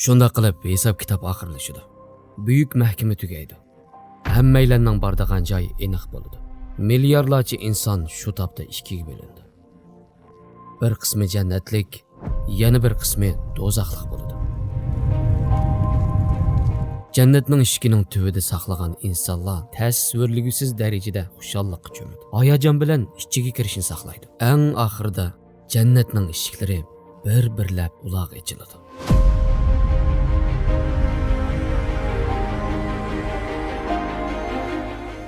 Shunda qilib hisob kitob oxirlashadi. Buyuk mahkama tugaydi. Hammaylarning bordigan joy aniq bo'ladi. Milliardlarcha inson shu topda ikkiga bo'lindi. Bir qismi jannatlik, yana bir qismi do'zaxlik bo'ladi. Jannatning eshigining tubida saqlagan insonlar tasvirligisiz darajada xushallikqa cho'madi. Hayajon bilan ichiga kirishni saqlaydi. Eng oxirida jannatning eshiklari bir-birlab uloq ochiladi.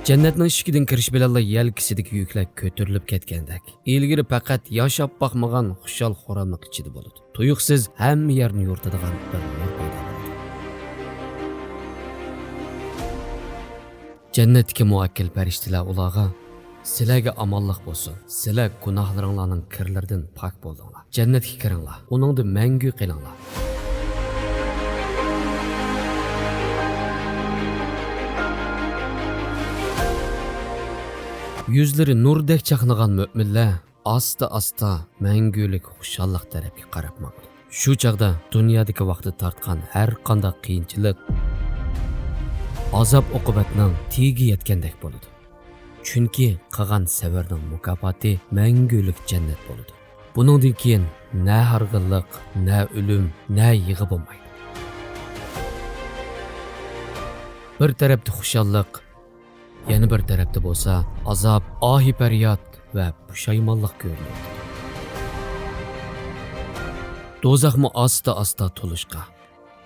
Jannatning eshigidan kirish bilan yelkisidagi yuklar ko'tarilib ketgandek, ilgari faqat yashab boqmagan xushal xo'ramlik ichida bo'ladi. Tuyuqsiz hamma yerni yo'rtadigan bir nur paydo bo'ladi. Jannatga muakkil farishtalar ularga sizlarga amonlik bo'lsin. Sizlar gunohlaringlarning kirlaridan pok bo'ldinglar. Jannatga kiringlar. Uningda mangu qilinglar. Yüzleri nurdek chaqnagan mu'minlar asta-asta mangulik xushallik tarafga qarabmoqda. Shu chaqda dunyodagi vaqtda tortgan har qanday qiyinchilik, azob oqibatning tegi yetgandek bo'ladi. Chunki qilgan savarning mukofoti mangulik jannat bo'ladi. Buningdan keyin na harg'inlik, na o'lim, na yig'i bo'lmaydi. Bir tarafda xushallik, yana bir tarafda bo'lsa azob, ohi faryod va pushaymonlik ko'rinadi. Do'zaxmi asta-asta to'lishqa,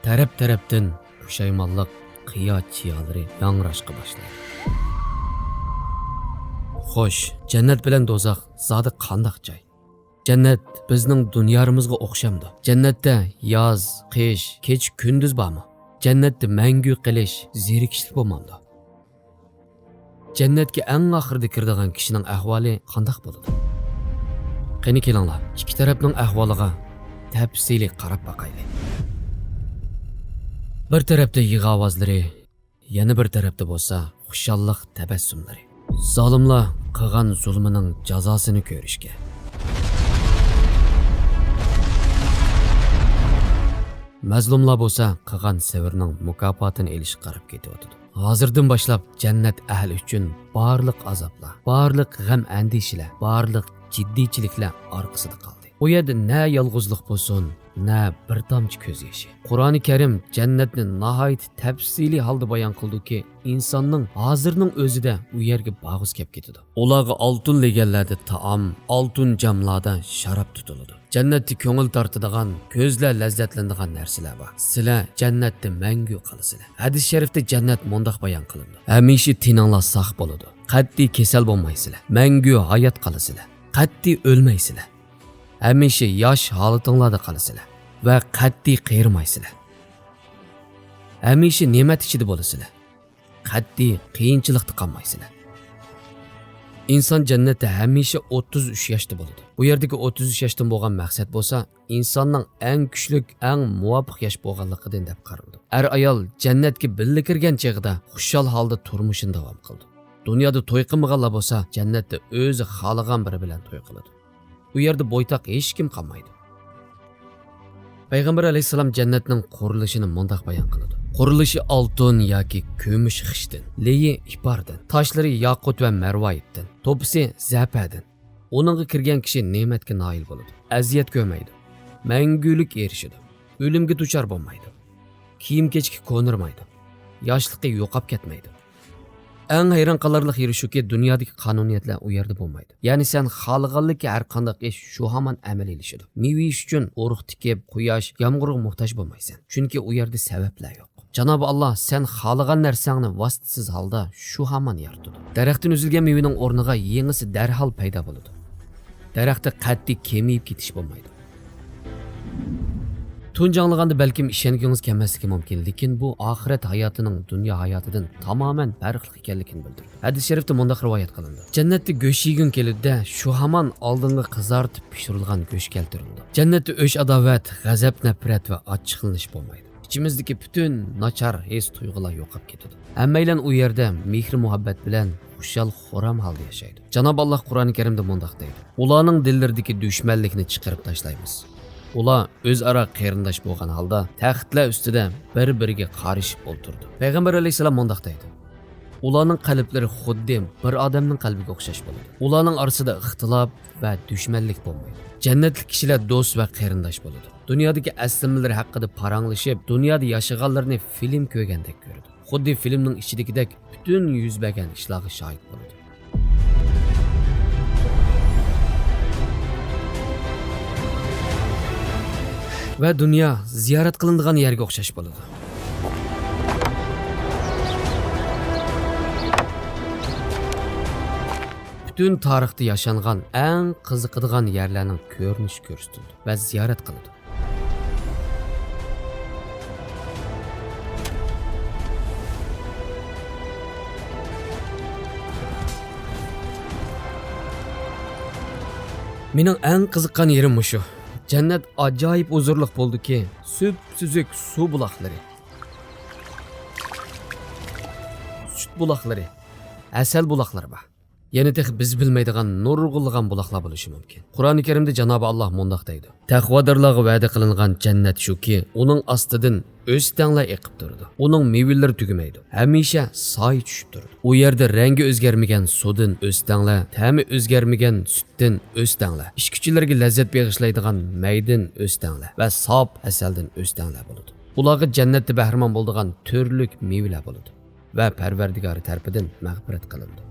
taraf-tarafdan pushaymonlik qiyo chiyalari yangrashqa boshlaydi. Xo'sh, jannat bilan do'zax zodi qanday joy? Jannat bizning dunyorimizga o'xshamdi. Jannatda yoz, qish, kech, kunduz bormi? Jannatda mangu qilish, zerikishlik bo'lmamdi. Jannatga eng oxirida kiradigan kishining ahvoli qanday bo'ladi? Qani kelinglar, ikki tarafning ahvoliga tafsili qarab boqaylik. Bir tarafda yig'i ovozlari, yana bir tarafda bo'lsa xushallik tabassumlari. Zolimlar qilgan zulmining jazosini ko'rishga. Mazlumlar bo'lsa qilgan savrning mukofotini elish qarab ketyotdi. Hozirdan boshlab jannat ahli uchun barliq azoblar, barliq g'am andishalar, barliq jiddiychiliklar orqasida qoldi. U yerda na yolg'izlik bo'lsin, na bir tomchi ko'z yoshi. Qur'oni Karim jannatni nihoyat tafsili holda bayon qildiki, insonning hozirning o'zida u yerga bag'uz kelib ketadi. Ularga oltin leganlarda taom, oltin jamlarda sharob tutiladi. Jannatda ko'ngil tortadigan, ko'zlar lazzatlanadigan narsalar bor. Sizlar jannatda mangu qolasizlar. Hadis sharifda jannat mundoq bayon qilindi. Hamisha tininglar sog' bo'ladi. Qat'iy kasal bo'lmaysizlar. Mangu hayot qolasizlar. Qat'iy o'lmaysizlar. Hamisha yosh holatinglarda qolasizlar va qat'iy qiyirmaysizlar. Hamisha ne'mat ichida bo'lasizlar. Qat'iy qiyinchilikda qolmaysizlar. İnsan jannatda hamisha 33 yoshda bo'ladi. Bu yerdagi 33 yoshdan bo'lgan maqsad bo'lsa, insonning eng kuchli, eng muvofiq yosh bo'lganligidan deb qaraldi. Er ayol jannatga birga kirgan chog'da xushal holda turmushini davom qildi. Dunyoda to'y qilmaganlar bo'lsa, jannatda o'zi xohlagan biri bilan to'y qiladi. Bu yerda bo'ytoq hech kim qolmaydi. Payg'ambar alayhisalom jannatning qurilishini mundoq bayon qiladi. Qurilishi oltin yoki kumush xishdan, leyi ipardan, toshlari yoqut va marvoyitdan, to'pisi zafardan. Uningga kirgan kishi ne'matga noil bo'ladi. Aziyat ko'rmaydi. Mangulik erishadi. O'limga duchor bo'lmaydi. Kiyim-kechki ko'nirmaydi. Yoshlikka yo'qab ketmaydi. Eng hayron qolarlik yeri shuki, dunyodagi qonuniyatlar u yerda bo'lmaydi. Ya'ni sen xohlaganlikka har qanday ish shu hamon amal elishadi. Meva ish uchun urug' tikib, quyosh, yomg'irga muhtoj bo'lmaysan. Chunki u yerda sabablar yo'q. Janob Allah sen xohlagan narsangni vositasiz holda shu hamon yaratadi. Daraxtdan uzilgan mevaning o'rniga yengisi darhol paydo bo'ladi. Daraxtda qat'iy kemiyib ketish bo'lmaydi. Tunjanlığında belkim işeniginiz kelmasligi mumkin, lekin bu oxirat hayotining dunyo hayotidan tamoman farqli ekanligini bildiradi. Hadis sharifda mundaq rivoyat qilindi. Jannatda go'sht yegun keladi, shu hamon oldinga qizartib pishirilgan go'sht keltirildi. Jannatda o'sh adovat, g'azab, nafrat va ochiqlanish bo'lmaydi. İçimizdeki bütün nachar his tuyg'ular yo'qolib ketadi. Hammaylar u yerda mehr muhabbat bilan xushal xo'ram holda yashaydi. Janob Alloh Qur'oni Karimda mundaq deydi: "Ularning dillaridagi dushmanlikni chiqarib tashlaymiz. Ular o'zaro qarindosh bo'lgan holda taxtlar ustida bir-biriga qarishib o'tirdi. Payg'ambar alayhisalom mundaq deydi: Ularning qalblari xuddi bir odamning qalbiga o'xshash bo'ladi. Ularning orasida ixtilof va dushmanlik bo'lmaydi. Jannatlik kishilar do'st va qarindosh bo'ladi. Dunyodagi aslamalar haqida paranglashib, dunyoda yashaganlarni film ko'rgandek ko'radi. Xuddi filmning ichidagidek butun yuz bergan ishlarga shohid bo'ladi. Va dunyo ziyorat qilinadigan yerga o'xshash bo'ladi. Bütün tarixda yaşanğan eng qiziqadigan yerlarning ko'rinishi ko'rsatildi va ziyorat qilindi. Mening eng qiziqqan yerim shu. Jannat ajoyib huzurliq bo'ldiki, süp-süzük suv buloqlari, süt buloqlari, asal buloqlari bor. Yana tex biz bilmaydigan nurg'ulg'an buloqlar bo'lishi mumkin. Qur'oni Karimda Janob Alloh mundaq deydi: Taqvodorlarga va'da qilingan jannat shuki, uning ostidan o'stanglar eqib turadi. Uning mevalari tugamaydi. Hamisha soy tushib turadi. U yerda rangi o'zgarmagan suvdan o'stanglar, ta'mi o'zgarmagan sutdan o'stanglar, ishkuchilarga lazzat bag'ishlaydigan maydan o'stanglar va sof asaldan o'stanglar bo'ladi. Ularga jannatda bahramon bo'ladigan turlik mevalar bo'ladi va Parvardigori tarafidan mag'firat qilindi.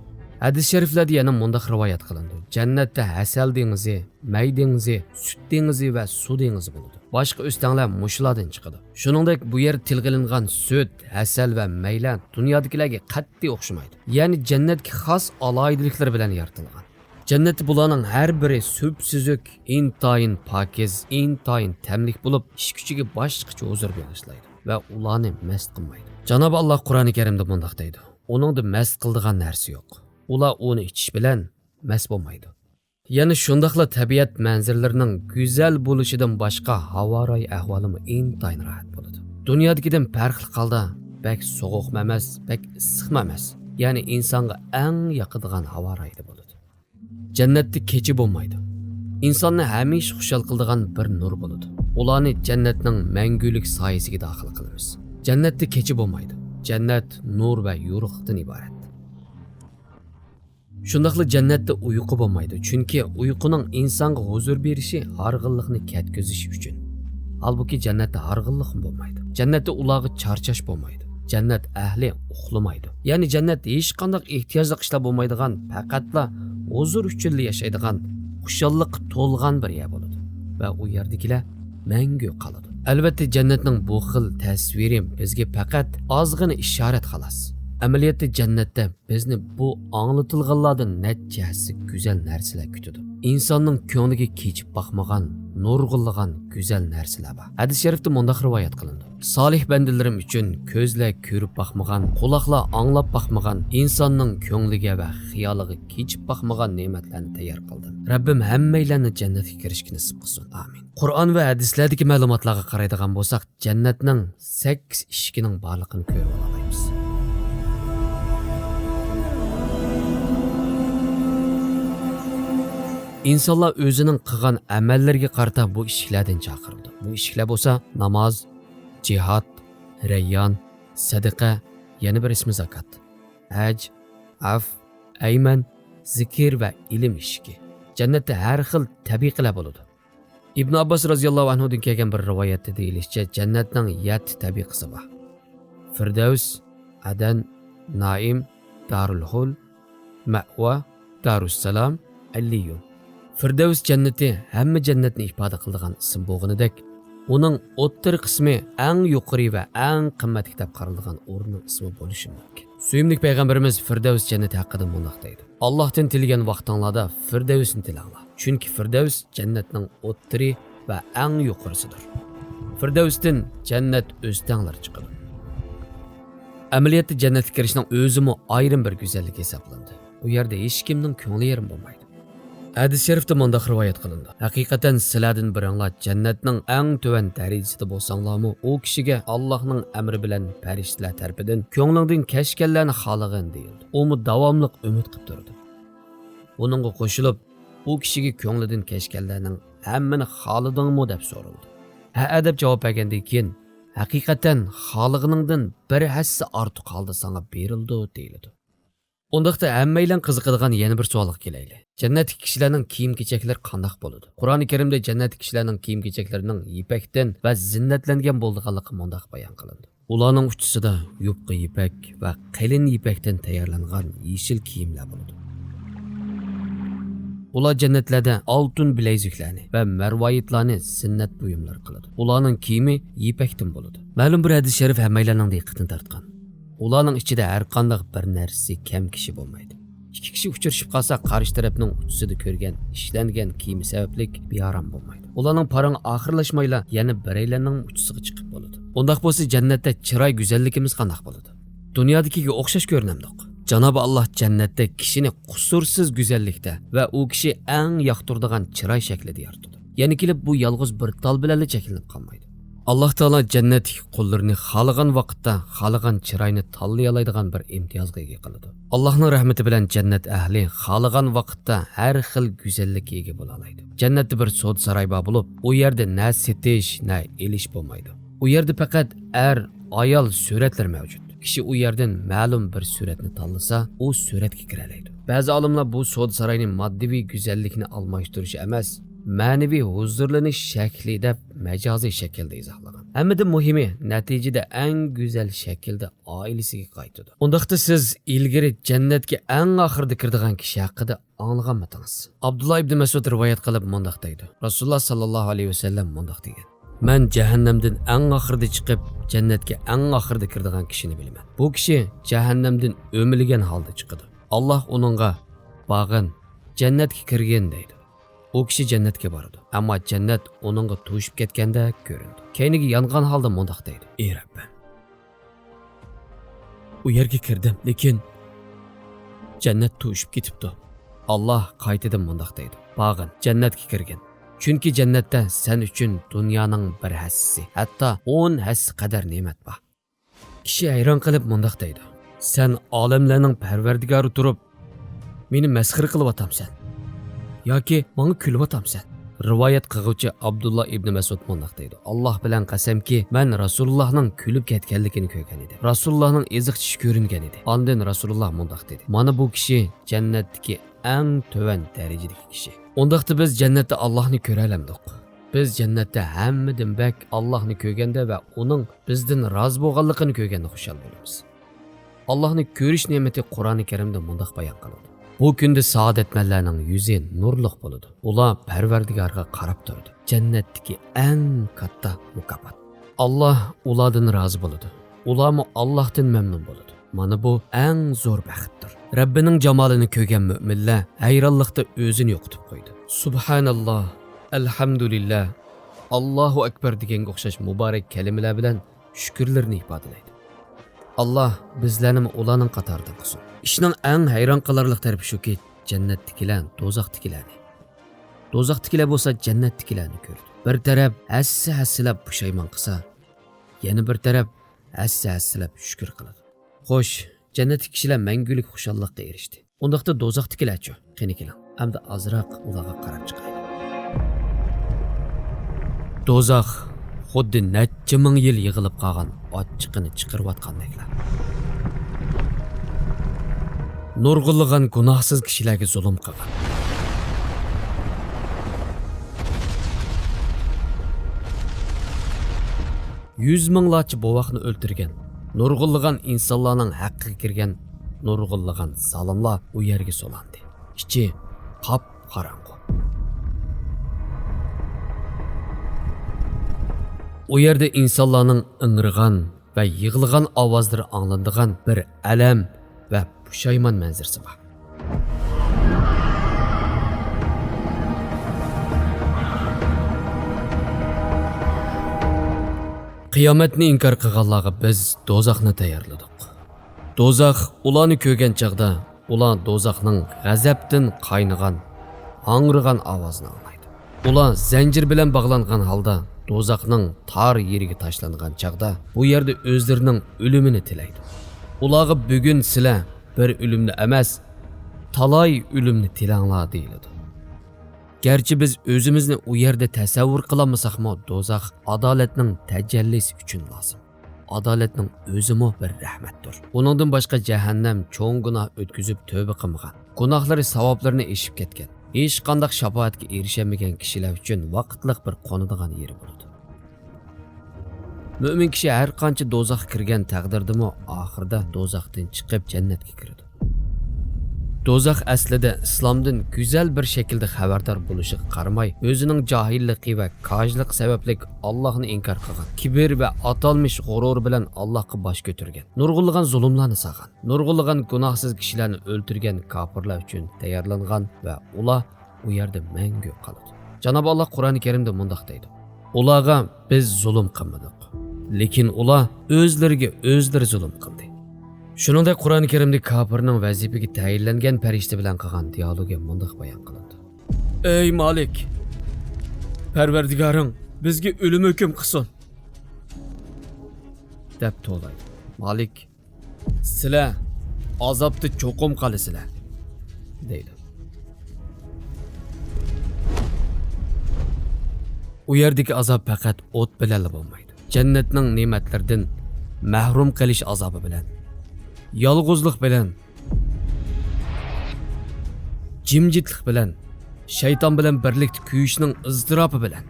Hadis shariflarda yana mundaq rivoyat qilindi: Jannatda asal dengizi, may dengizi, sut dengizi va suv dengizi bo'ladi. Boshqa o'stanglar mushlardan chiqadi. Shuningdek, bu yer tilg'ilingan sut, asal va maylar dunyodikilarga qat'iy o'xshamaydi. Ya'ni jannatga xos aloyidiliklar bilan yaratilgan. Jannat bularning har biri süp-süzük, intayin pokiz, intayin tamlik bo'lib, ish kuchiga boshqacha huzur bag'ishlaydi va ularni mast qilmaydi. Janob Alloh Qur'oni Karimda mundaq deydi: Uningda mast qiladigan narsa yo'q. Ular uni ichish bilan mast bo'lmaydi. Ya'ni shundaqla tabiat manzaralarining go'zal bo'lishidan boshqa havoray ahvolimi intayin rohat bo'ladi. Dunyodikidan farqli holda bak sovuq emas, bak issiq emas. Ya'ni insonga eng yoqadigan havorayda bo'ladi. Jannatda kecha bo'lmaydi. Insonni hamisha xushal qiladigan bir nur bo'ladi. Ularni jannatning mangulik soyasiga daxil qilamiz. Jannatda kecha bo'lmaydi. Jannat nur va yorug'likdan iborat. Shundaqla jannatda uyqu bo'lmaydi, chunki uyquning insonga huzur berishi harg'inlikni ketkazish uchun. Halbuki jannatda harg'inlik bo'lmaydi. Jannatda ularga charchash bo'lmaydi. Jannat ahli uxlamaydi. Ya'ni jannatda hech qanday ehtiyojli ishlar bo'lmaydigan, faqatla huzur uchun yashaydigan, xushallik to'lgan bir yer bo'ladi va u yerdagilar mangu qoladi. Albatta jannatning bu xil tasviri bizga faqat ozgina ishorat xolos. Amaliyotda jannatda bizni bu anglatilganlardan nechasi go'zal narsalar kutadi. İnsonning ko'ngliga kechib boqmagan, nurg'unlagan go'zal narsalar bor. Hadis sharifda mundaq rivoyat qilindi: Solih bandalarim uchun ko'zlar ko'rib boqmagan, quloqlar anglab boqmagan, insonning ko'ngliga va xiyoliga kechib boqmagan ne'matlarni tayyor qildim. Rabbim hammalarni jannatga kirishga nasib qilsin. Amin. Qur'on va hadislardagi ma'lumotlarga qaraydigan bo'lsak, jannatning 8 eshigining borligini ko'rib olamiz. İnsanlar özünün qilgan amallarga qarata bu ishlardan chaqirildi. Bu ishlar bo'lsa namoz, jihad, rayyon, sadaqa, yana bir ismi zakat, haj, af, ayman, zikr va ilm ishki. Jannatda har xil tabiqalar bo'ladi. Ibn Abbos roziyallohu anhudan kelgan bir rivoyatda deyilishicha, jannatning 7 tabiqasi bor. Firdavs, Adan, Naim, Darul Hul, Ma'wa, Darussalam, Alliyun. Firdavs jannati hamma jannatni ifoda qiladigan ism bo'lganidek, uning o'ttir qismi eng yuqori va eng qimmat deb qaraladigan o'rnining ismi bo'lishi mumkin. Suyimli payg'ambarimiz Firdavs jannati haqida mundaq deydi: Allohdan tilgan vaqtinglarda Firdavsni tilanglar. Chunki Firdavs jannatning o'ttiri va eng yuqorisidir. Firdavsdan jannat o'stanglar chiqadi. Amaliyotda jannatga kirishning o'zimi ayrim bir go'zallik hisoblandi. U yerda hech kimning ko'ngli yerim bo'lmaydi. Hadis sharifda mundaq rivoyat qilindi: Haqiqatan sizlardan biringlar jannatning eng tuvan darajasida bo'lsanglarmi, u kishiga Allohning amri bilan farishtalar tarafidan ko'nglingdan kashkanlarni xohlagan deyildi. U davomli umid qilib turdi. Buningga qo'shilib, u kishiga ko'nglidan kashkanlarning hammani xohladingmi deb so'raldi. Ha deb javob bergandan keyin haqiqatan xohlig'iningdan bir hassa ortiq holda senga berildi deyiladi. Ondaqda hammaylar qiziqadigan yana bir savolga kelaylik. Jannatdagi kishilarning kiyim-kechaklari qanday bo'ladi? Qur'oni Karimda jannatdagi kishilarning kiyim-kechaklarining ipakdan va zinnatlangan bo'lganligi mundaq bayon qilindi. Ularning uchisida yupqa ipak va qalin ipakdan tayyorlangan yeshil kiyimlar bo'ladi. Ular jannatlarda oltin bileziklarni va marvoyitlarni zinnat buyumlar qiladi. Ularning kiyimi ipakdan bo'ladi. Ma'lum bir hadis sharif hammalarning diqqatini tortgan. Ularning ichida har qanday bir narsa kam kishi bo'lmaydi. Ikki kishi uchrashib qolsa, qarshi tarafning uchisida ko'rgan ishlangan kiyimi sababli bearam bo'lmaydi. Ularning parang oxirlashmayla yana biraylarning uchisiga chiqib bo'ladi. Undaq bo'lsa jannatda chiroy go'zalligimiz qanday bo'ladi? Dunyodagi o'xshash ko'rinamdiq. Janob Alloh jannatda kishini qusursiz go'zallikda va u kishi eng yoqtiradigan chiroy shaklida yaratdi. Ya'ni kelib bu yolg'iz bir tal bilan cheklanib qolmaydi. Alloh taolo jannatdagi qullarni xohlagan vaqtda, xohlagan chiroyni tanlay oladigan bir imtiyozga ega qiladi. Allohning rahmati bilan jannat ahli xohlagan vaqtda har xil go'zallikka ega bo'la oladi. Jannatda bir savdo saroy bor bo'lib, u yerda na setish, na elish bo'lmaydi. U yerda faqat ayol suratlar mavjud. Kishi u yerdan ma'lum bir suratni tanlasa, u suratga kira oladi. Ba'zi olimlar bu savdo saroyning moddiy go'zallikni almashtirish emas, ma'naviy huzurlanish shakli deb majoziy shaklda izohlagan. Hammadan muhimi, natijada eng go'zal shaklda oilasiga qaytadi. Undaqda siz ilgari jannatga eng oxirida kiradigan kishi haqida anglaganmidingiz? Abdullah ibn Mas'ud rivoyat qilib mundaq deydi. Rasululloh sallallohu alayhi vasallam mundaq degan: "Men jahannamdan eng oxirida chiqib, jannatga eng oxirida kiradigan kishini bilaman. Bu kishi jahannamdan o'milgan holda chiqadi. Alloh uningga bag'in jannatga kirgin deydi. O kishi jannatga boradi, ammo jannat uningga to'shib ketganda ko'rindi. Keyniga yongan holda mundaq deydi: "Ey Rabbim, u yerga kirdim, lekin jannat to'shib ketibdi." Alloh qaytadan mundaq deydi: "Bag'in jannatga kirgin. Chunki jannatda sen uchun dunyoning bir hassasi, hatto 10 hassi qadar ne'mat bor." Kishi hayron qilib mundaq deydi: "Sen olamlarning parvardigori turib, meni masxir qilib atamsan yoki menga kulib atamsan?" Rivoyat qiluvchi Abdullah ibn Mas'ud mundaq deydi: "Alloh bilan qasamki, men Rasulullohning kulib ketganligini ko'rgan edim. Rasulullohning eziq tishi ko'ringan edi. Ondan Rasululloh mundaq dedi: "Mana bu kishi jannatdagi eng to'van darajadagi kishi." Undaqda biz jannatda Allohni ko'ra olamiz. Biz jannatda hammadan bak Allohni ko'rganda va uning bizdan rozi bo'lganligini ko'rganda xushal bo'lamiz. Allohni ko'rish ne'mati Qur'oni Karimda mundaq bayon qilindi: "Bu kunda saodatmanlarning yuzi nurliq bo'ladi. Ular Parvardigorga qarab turadi. Jannatdagi eng katta mukofot. Alloh ulardan rozi bo'ladi. Ularmi Allohdan mamnun bo'ladi. Mana bu eng zo'r baxtdir." Rabbining jamolini ko'rgan mu'minlar hayronlikda o'zini yo'qotib qo'ydi. Subhanalloh, alhamdulillah, Allohu akbar deganga o'xshash muborak kalimalar bilan shukrlarni ifodalaydi. Alloh bizlarni ularning qatoridan qilsin. Ishning eng hayron qolarlik tarafi shuki, jannatdagilar do'zaxdagilar bo'lsa jannatdagilarni ko'rdi. Bir taraf hassilab pushaymon qilsa, yana bir taraf hassilab shukr qiladi. Xo'sh, jannatdagi kishilar mangulik xushallikqa erishdi. Undaqda do'zaxdagilar-chi? Qani keling, hamda azroq ularga qarab chiqaylik. Do'zax xuddi necha ming yil yig'ilib qolgan ochiqini chiqarayotgandeklar. Nurg'unlagan gunohsiz kishilarga zulm qilgan. Yüz minglarcha bovoqni o'ltirgan, nurg'unlagan insonlarning haqqiga kirgan, nurg'unlagan zolimlar u yerga solandi. Ichi qop qorong'u. U yerda insonlarning ing'irgan va yig'ilgan ovozlari anglanadigan bir alam va pushaymon manzarasi bor. Qiyomatni inkor qilganlarga biz do'zaxni tayyorladik. Do'zax ularni ko'rgan chaqda, ular do'zaxning g'azabdan qaynagan, angrigan ovozni anglaydi. Ular zanjir bilan bog'langan holda do'zaxning tor yeriga tashlangan chaqda bu yerda o'zlarining o'limini tilaydi. Ularga bugun sizlar bir o'limni emas, talay o'limni tilanglar deyiladi. Gerçi biz özümüzni u yerda tasavvur qilolmasaqmi, do'zax adolatning tajallisi uchun lozim. Adolatning o'zimi bir rahmatdir. Uningdan boshqa jahannam cho'ng gunoh o'tkazib tövbe qilmagan, gunohlari savoblarini eshib ketgan, hech qanday shafoatga erishamagan kishilar uchun vaqtliq bir qo'nadigan yeri bo'ladi. Mo'min kishi har qancha do'zaxga kirgan taqdirdami, oxirida do'zaxdan chiqib jannatga kiradi. Do'zax aslida islomdan go'zal bir shaklda xabardor bo'lishiga qaramay, o'zining johilligi va kojlik sababli Allohni inkor qilgan, kibr va atalmish g'urur bilan Allohga bosh ko'targan, nurg'unlagan zulmlarni saqan, nurg'unlagan gunohsiz kishilarni o'ltirgan kofirlar uchun tayyorlangan va ular u yerda mangu qoladi. Janob Alloh Qur'oni Karimda mundaq deydi: "Ularga biz zulm qilmadik, lekin ular o'zlariga o'zlari zulm qildi." Shuningdek Qur'oni Karimda kofirning vazifaga tayinlangan farishta bilan qilgan dialogi mundaq bayon qilindi: "Ey Malik, Parvardigoring bizga o'lim hukm qilsin." deb to'laydi. Malik: "Sizlar azobda cho'qim qolasizlar" deydi. U yerdagi azob faqat o't bilan bo'lmaydi. Jannatning ne'matlaridan mahrum qilish azobi bilan, yolg'izlik bilan, jimjitlik bilan, shayton bilan birlikda kuyishning iztirobi bilan,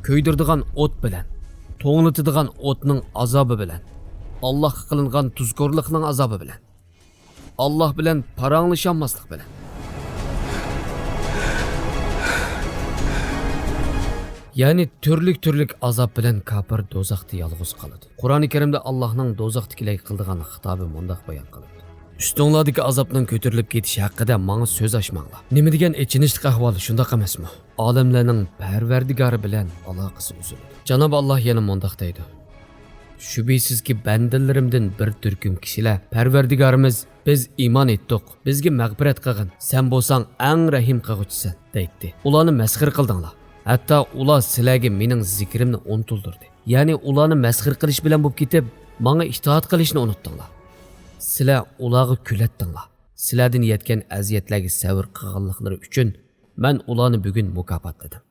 ko'ydirdigan o't bilan, to'nglatadigan o'tning azobi bilan, Allohga qilingan tuzkorlikning azobi bilan, Alloh bilan paranglasholmaslik bilan, ya'ni turlik azob bilan kafir do'zaxda yolg'iz qoladi. Qur'oni Karimda Allohning do'zaxdagilar qildigan xitobi mundaq bayon qilindi: "Ustinglardagi azobning ko'tarilib ketishi haqida menga so'z ochmanglar. Nima degan ichinishli ahvol shundoq emasmi? Olamlarning Parvardigori bilan aloqasi uziladi." Janob Alloh yana mundaq deydi: "Shubhisizki bandalarimdan bir turkum kishilar Parvardigorimiz biz iymon etdik, bizga mag'firat qilgin, sen bo'lsang eng rahim qilguvchisan" deydi. Ularni masxir qildinglar. Hatta ular sizlarga mening zikrimni unuttirdi. Ya'ni ularni masxir qilish bilan bo'lib ketib, menga itoat qilishni unutdinglar. Sizlar ularga kulatdinglar. Sizlardan yetgan aziyatlarga sabr qilganliklari uchun men ularni bugun mukofotladim.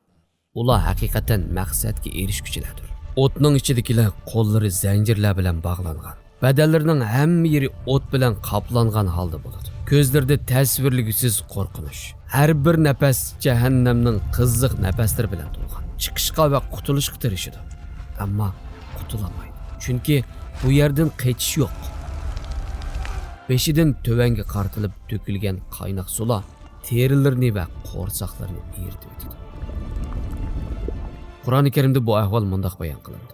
Ular haqiqatan maqsadga erishguchilardir. O'tning ichidagilar qo'llari zanjirlar bilan bog'langan. Badallarining hamma yeri o't bilan qoplangan holda bo'ladi. Ko'zlarida tasvirligisiz qo'rqinish. Har bir nafas jahannamning qizziq nafaslar bilan to'lgan. Chiqishga va qutulishga tirishadi. Ammo qutulamaydi. Chunki bu yerdan qaytish yo'q. Beshidan tövanga qartilib to'kilgan qaynoq sular terilarini va qo'rsoqlarni eritib o'tadi. Qur'oni Karimda bu ahvol mundaq bayon qilindi: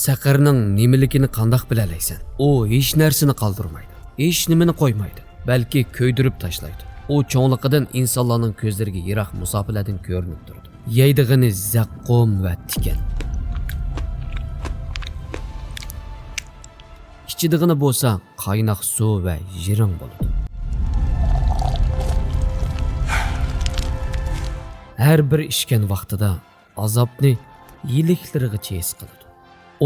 "Saqarning nimaligini qandoq bilalaysan? U hech narsani qoldirmaydi, hech nimani qo'ymaydi, balki ko'ydirib tashlaydi. U cho'ngliqidan insonlarning ko'zlariga yiroq musofalardan ko'rinib turadi. Yeydig'ini zaqqum va tikan. Ichidig'ini bo'lsa qaynoq suv va yiring bo'ladi. Har bir ishgan vaqtida azobni yiliklarigacha his qiladi.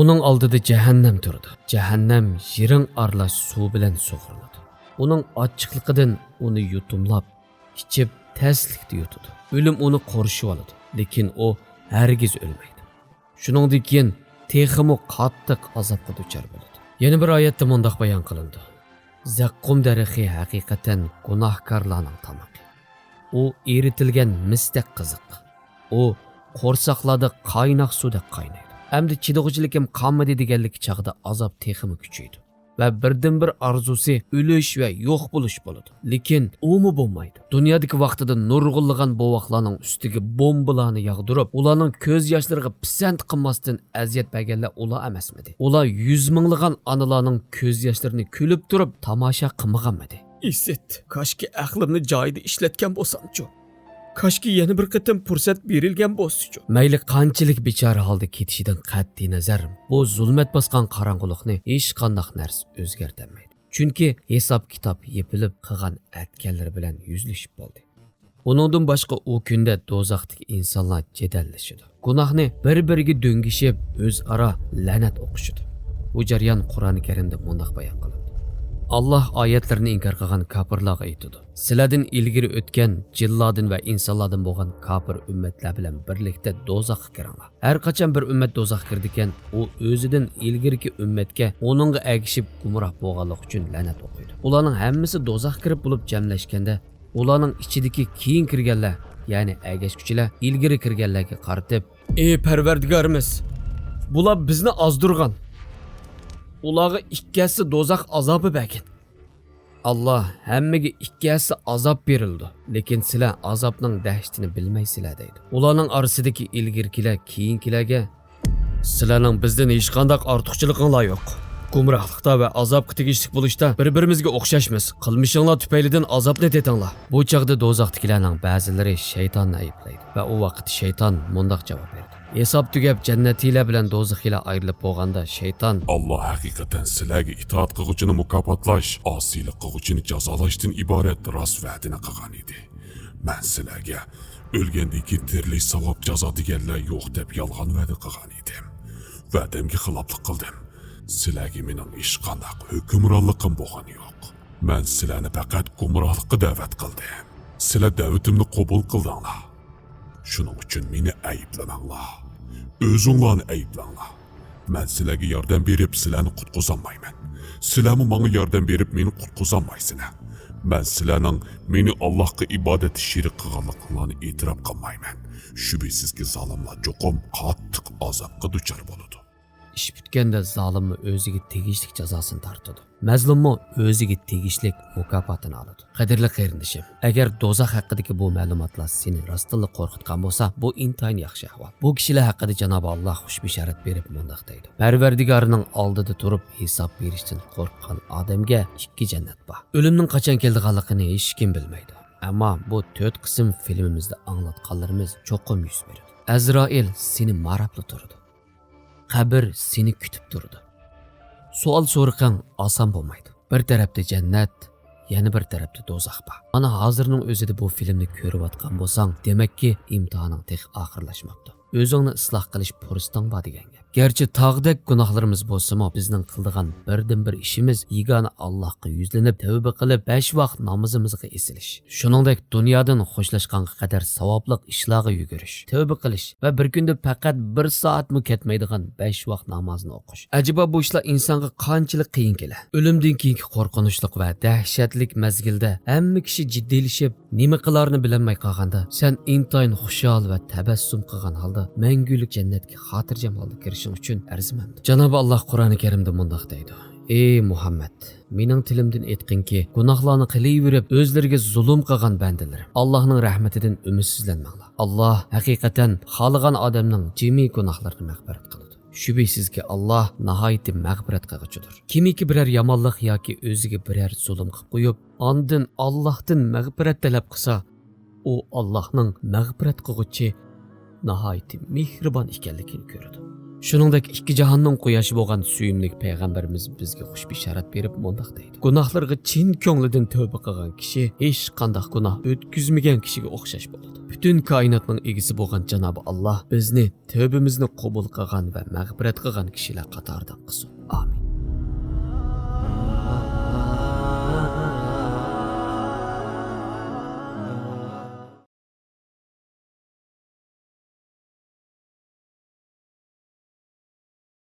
Uning oldida jahannam turadi. Jahannam yiring aralash suv bilan sug'uriladi. Uning ochiqligidan uni yutumlab, ichib taslikda yutadi. O'lim uni qorishib oladi, lekin u hargiz o'lmaydi. Shuningdek keyin texmo qattiq azobga duchor bo'ladi. Yana bir oyatda mundaq bayon qilindi: Zaqqum daraxti haqiqatan gunohkorlarning tamoqi. U eritilgan misdek qiziq. U qo'rsoqlarda qaynoq suvda qaynaydi. Hamda chidog'chiligim qolmadi deganlik chaqda azob texmi kuchaydi. Va birdan bir arzusi o'lish va yo'q bo'lish bo'ladi. Lekin u bo'lmaydi. Dunyodagi vaqtida nurg'unlagan bovoqlarning ustiga bombalarni yog'dirib, ularning ko'z yoshlariga pisand qilmasdan aziyat berganlar ular emasmidi? Ular 100 minglagan onalarning ko'z yoshlarini kulib turib tomosha qilmaganmidi? Izzat, koshki aqlimni joyida ishlatgan bo'lsam-chi. Koshki yana bir qatam fursat berilgan bo'lsa-chi. Mayli qanchalik bechora holda ketishidan qat'iy nazar, bu zulmat bosgan qorong'ulikni hech qanday narsa o'zgartirmaydi. Chunki hisob kitob yepilib qilgan atganlar bilan yuzlashib bo'ldi. Buningdan boshqa u kunda do'zaxdagi insonlar jadallashadi. Gunohni bir-biriga do'ngishib, o'zaro la'nat o'qishadi. Bu jarayon Qur'oni Karimda mundaq bayon qilindi: Allah oyatlarini inkor qilgan kofirlarga aytadi. Sizlardan ilgari o'tgan jinlardan va insonlardan bo'lgan kofir ummatlar bilan birlikda do'zaxga kiringlar. Har qachon bir ummat do'zaxga kirdikan, u o'zidan ilgariki ummatga onunga agishib gumroh bo'lganlik uchun la'nat o'qiydi. Ularning hammasi do'zaxga kirib bo'lib jamlashganda, ularning ichidagi keyin kirganlar, ya'ni agashkuchilar ilgari kirganlarga qaratib, "Ey Parvardigorimiz, bular bizni ozdirgan. Ularga ikkisi do'zax azobi bergan. Allah hammaga ikkisi azob berildi, lekin sizlar azobning dahshatini bilmaysizlar" deydi. Ularning orasidagi ilgirkilar keyinkilarga "Sizlarning bizdan hech qanday ortiqchiliginglar yo'q. Gumrohlikda va azobga tegishli bo'lishda bir-birimizga o'xshashmiz. Qilmishinglar tufaylidan azobni tetinglar." Bu chaqda do'zaxdagilarning ba'zilari shaytonni ayblaydi va u vaqt shayton mundoq javob berdi. Hisob tugab jannatiylar bilan do'zaxiylar ayrilib bo'lganda shayton Allah haqiqatan sizlarga itoat qiluvchini mukofotlash, osiylik qiluvchini jazolashdan iborat rost va'dini qilgan edi. Men sizlarga o'lgandan keyin tirlik savob jazo deganlar yo'q deb yolg'on va'da qilgan edim. Va'damga xiloflik qildim. Sizlarga mening hech qanday hukmronligim bo'lgani yo'q. Men sizlarni faqat gumrohlikka da'vat qildim. Sizlar da'vatimni qabul qildinglar. Shuning uchun meni ayblamanglar. O'zinglarni ayblanglar. Men sizlarga yordam berib sizlarni qutqizolmayman. Sizlarmi menga yordam berib meni qutqizolmaysizlar. Men sizlarning meni Allohga ibodat shirik qilganliklarini e'tirof qilmayman. Shubhisizki zolimlar cho'qim qattiq azobga duchor bo'ladi. ish bitganda zolimni o'ziga tegishli jazosini tortadi. Mazlummi o'ziga tegishli mukofotini oladi. Qadrli qarindishim, agar do'zax haqidagi bu ma'lumotlar seni rostdan qo'rqitgan bo'lsa, bu intayin yaxshi ahvol. Bu kishilar haqida Janob Alloh xushbisharat berib mundoq deydi. Parvardigorining oldida turib hisob berishdan qo'rqqan odamga ikki jannat bor. O'limning qachon kelganligini hech kim bilmaydi. Ammo bu 4 qism filmimizda anglatganlarimiz cho'qim yuz beradi. Azroil seni marabli turadi. Qabr seni kutib turdi. Savol so'riqing oson bo'lmaydi. Bir tarafda jannat, yana bir tarafda do'zax bor. Mana hozirning o'zida bu filmni ko'rayotgan bo'lsang, demakki imtihoning tek oxirlashmoqda. O'zingni isloh qilish fursatang bor degan gap. Garchi tog'dek gunohlarimiz bo'lsa-mo, bizning qildigan birdan-bir ishimiz yagona Allohga yuzlanib, tavba qilib, 5 vaqt namozimizga esilish. Shuningdek, dunyodan xo'shlashganga qadar savobli ishlarga yugurish, tavba qilish va bir kunda faqat 1 soatmi ketmaydigan 5 vaqt namozni o'qish. Ajiba bu ishlar insonga qanchalik qiyin keladi. O'limdan keyingi qo'rqinchli va dahshatli mazgilda hamma kishi jiddiylashib, nima qilarini bilmay qolganda, sen intayin xushal va tabassum qilgan holda mangulik jannatga xotirjam holda kirishing uchun arzimand. Janob Alloh Qur'oni Karimda mundoq deydi: "Ey Muhammad, mening tilimdan aytqinki, gunohlarni qilaverib, o'zlariga zulm qilgan bandalarim, Allohning rahmatidan umidsizlanmanglar. Alloh haqiqatan xohlagan odamning jami gunohlarini mag'firat qiladi. Shubhisizki Alloh nihoyat mag'firat qiluvchidir. Kimiki biror yomonlik yoki o'ziga biror zulm qilib qo'yib, ondan Allohdan mag'firat talab qilsa, u Allohning mag'firat qiluvchi nihoyat mehribon ekanligini ko'radi." Shuningdek, ikki jahonning quyoshi bo'lgan suyimlik payg'ambarimiz bizga xushbisharat berib mundoq deydi: "Gunohlarga chin ko'nglidan tavba qilgan kishi hech qanday gunoh o'tkazmagan kishiga o'xshash bo'ladi." Butun koinotning egisi bo'lgan Janob Alloh bizni tavbamizni qabul qilgan va mag'firat qilgan kishilar qatoridan qilsin. Amin.